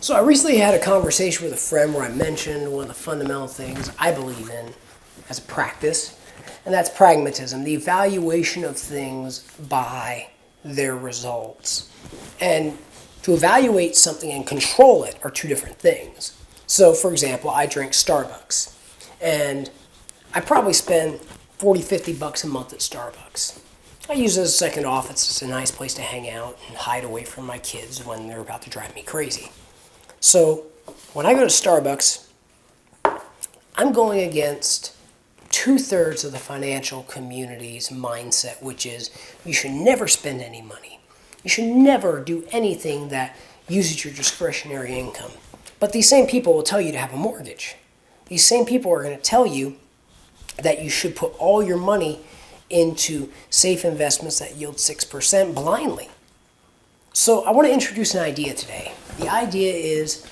So I recently had a conversation with a friend where I mentioned one of the fundamental things I believe in as a practice, and that's pragmatism, the evaluation of things by their results. And to evaluate something and control it are two different things. So for example, I drink Starbucks, and I probably spend 40, 50 bucks a month at Starbucks. I use it as a second office. It's a nice place to hang out and hide away from my kids when they're about to drive me crazy. So when I go to Starbucks, I'm going against 2/3 of the financial community's mindset, which is you should never spend any money. You should never do anything that uses your discretionary income. But these same people will tell you to have a mortgage. These same people are going to tell you that you should put all your money into safe investments that yield 6% blindly. So I want to introduce an idea today. The idea is,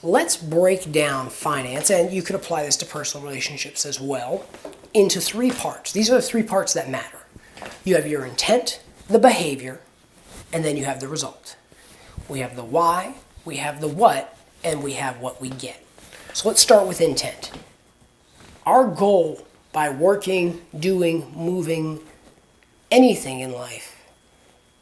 let's break down finance, and you could apply this to personal relationships as well, into three parts. These are the three parts that matter. You have your intent, the behavior, and then you have the result. We have the why, we have the what, and we have what we get. So let's start with intent. Our goal by working, doing, moving, anything in life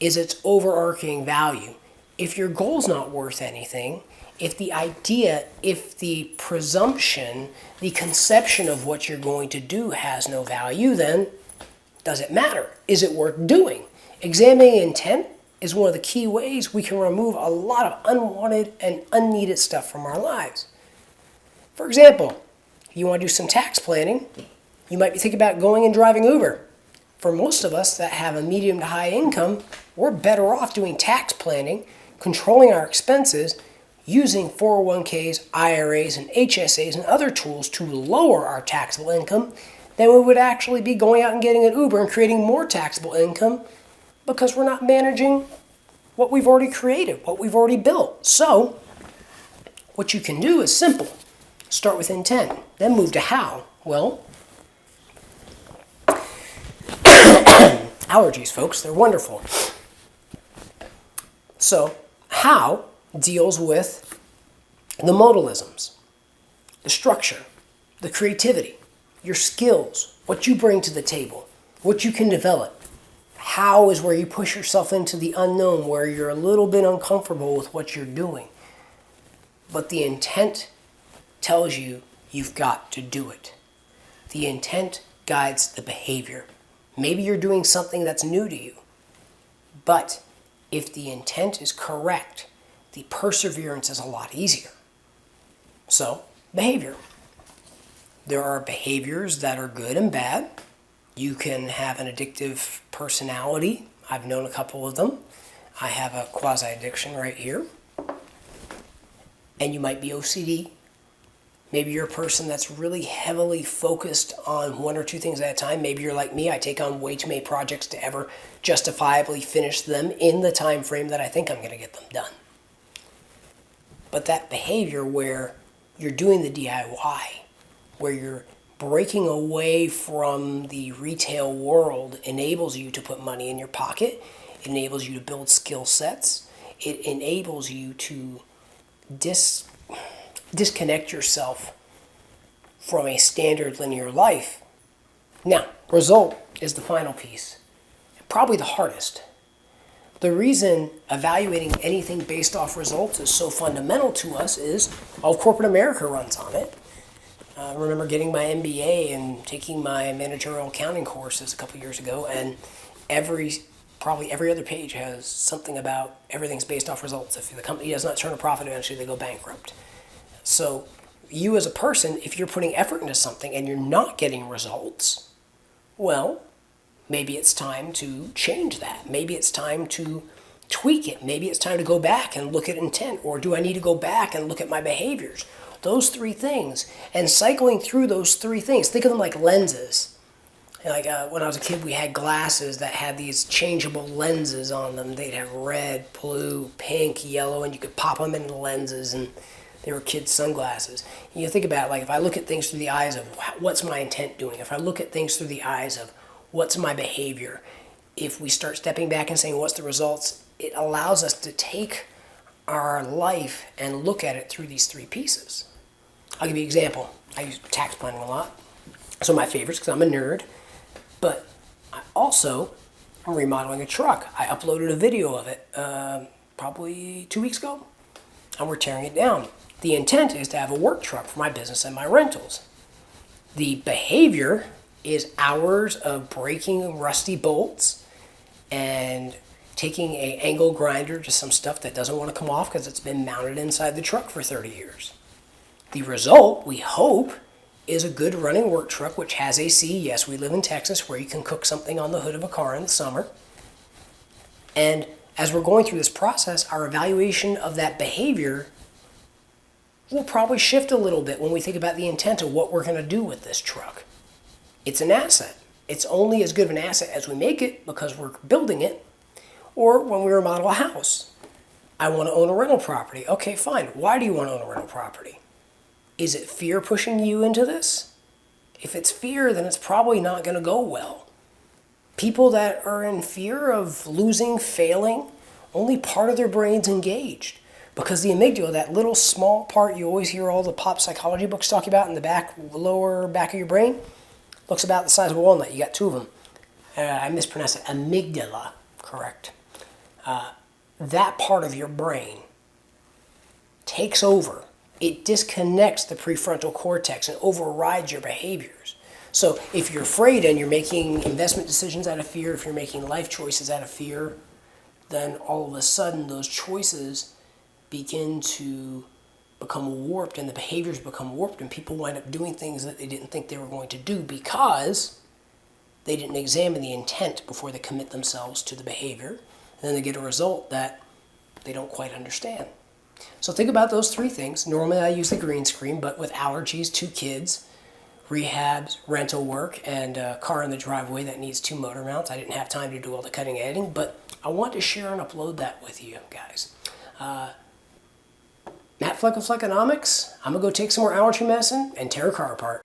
is its overarching value. If your goal's not worth anything, if the idea, if the presumption, the conception of what you're going to do has no value, then does it matter? Is it worth doing? Examining intent is one of the key ways we can remove a lot of unwanted and unneeded stuff from our lives. For example, if you want to do some tax planning, you might be thinking about going and driving Uber. For most of us that have a medium to high income, we're better off doing tax planning, controlling our expenses, using 401ks, IRAs, and HSAs and other tools to lower our taxable income than we would actually be going out and getting an Uber and creating more taxable income because we're not managing what we've already created, what we've already built. So what you can do is simple. Start with intent, then move to how. Well, allergies, folks, they're wonderful. So how deals with the modalisms, the structure, the creativity, your skills, what you bring to the table, what you can develop. How is where you push yourself into the unknown, where you're a little bit uncomfortable with what you're doing. But the intent tells you you've got to do it. The intent guides the behavior. Maybe you're doing something that's new to you, but if the intent is correct, the perseverance is a lot easier. So, behavior. There are behaviors that are good and bad. You can have an addictive personality. I've known a couple of them. I have a quasi-addiction right here. And you might be OCD. Maybe you're a person that's really heavily focused on one or two things at a time. Maybe you're like me. I take on way too many projects to ever justifiably finish them in the time frame that I think I'm going to get them done. But that behavior where you're doing the DIY, where you're breaking away from the retail world, enables you to put money in your pocket. It enables you to build skill sets. It enables you to disconnect yourself from a standard linear life. Now, result is the final piece, probably the hardest. The reason evaluating anything based off results is so fundamental to us is all corporate America runs on it. I remember getting my MBA and taking my managerial accounting courses a couple years ago, and probably every other page has something about everything's based off results. If the company does not turn a profit, eventually they go bankrupt. So you as a person, if you're putting effort into something and you're not getting results, well, maybe it's time to change that. Maybe it's time to tweak it. Maybe it's time to go back and look at intent. Or do I need to go back and look at my behaviors? Those three things. And cycling through those three things. Think of them like lenses. Like when I was a kid, we had glasses that had these changeable lenses on them. They'd have red, blue, pink, yellow, and you could pop them into lenses, and they were kids' sunglasses. And you think about it, like if I look at things through the eyes of what's my intent doing, if I look at things through the eyes of what's my behavior, if we start stepping back and saying what's the results, it allows us to take our life and look at it through these three pieces. I'll give you an example. I use tax planning a lot. So my favorites, because I'm a nerd, but I also am remodeling a truck. I uploaded a video of it probably 2 weeks ago, and we're tearing it down. The intent is to have a work truck for my business and my rentals. The behavior is hours of breaking rusty bolts and taking a angle grinder to some stuff that doesn't want to come off because it's been mounted inside the truck for 30 years. The result, we hope, is a good running work truck which has AC. Yes, we live in Texas where you can cook something on the hood of a car in the summer. And as we're going through this process, our evaluation of that behavior will probably shift a little bit when we think about the intent of what we're going to do with this truck. It's an asset. It's only as good of an asset as we make it because we're building it, or when we remodel a house. I want to own a rental property. Okay, fine. Why do you want to own a rental property? Is it fear pushing you into this? If it's fear, then it's probably not going to go well. People that are in fear of losing, failing, only part of their brain's engaged. Because the amygdala, that little small part you always hear all the pop psychology books talk about in the back, lower back of your brain, looks about the size of a walnut. You got two of them. I mispronounced it. Amygdala, correct. That part of your brain takes over. It disconnects the prefrontal cortex and overrides your behaviors. So if you're afraid and you're making investment decisions out of fear, if you're making life choices out of fear, then all of a sudden those choices begin to become warped and the behaviors become warped and people wind up doing things that they didn't think they were going to do because they didn't examine the intent before they commit themselves to the behavior. And then they get a result that they don't quite understand. So think about those three things. Normally I use the green screen, but with allergies, 2 kids, rehabs, rental work, and a car in the driveway that needs 2 motor mounts, I didn't have time to do all the cutting and editing, but I want to share and upload that with you guys. Matt Fleck of Fleckonomics. I'm going to go take some more allergy medicine and tear a car apart.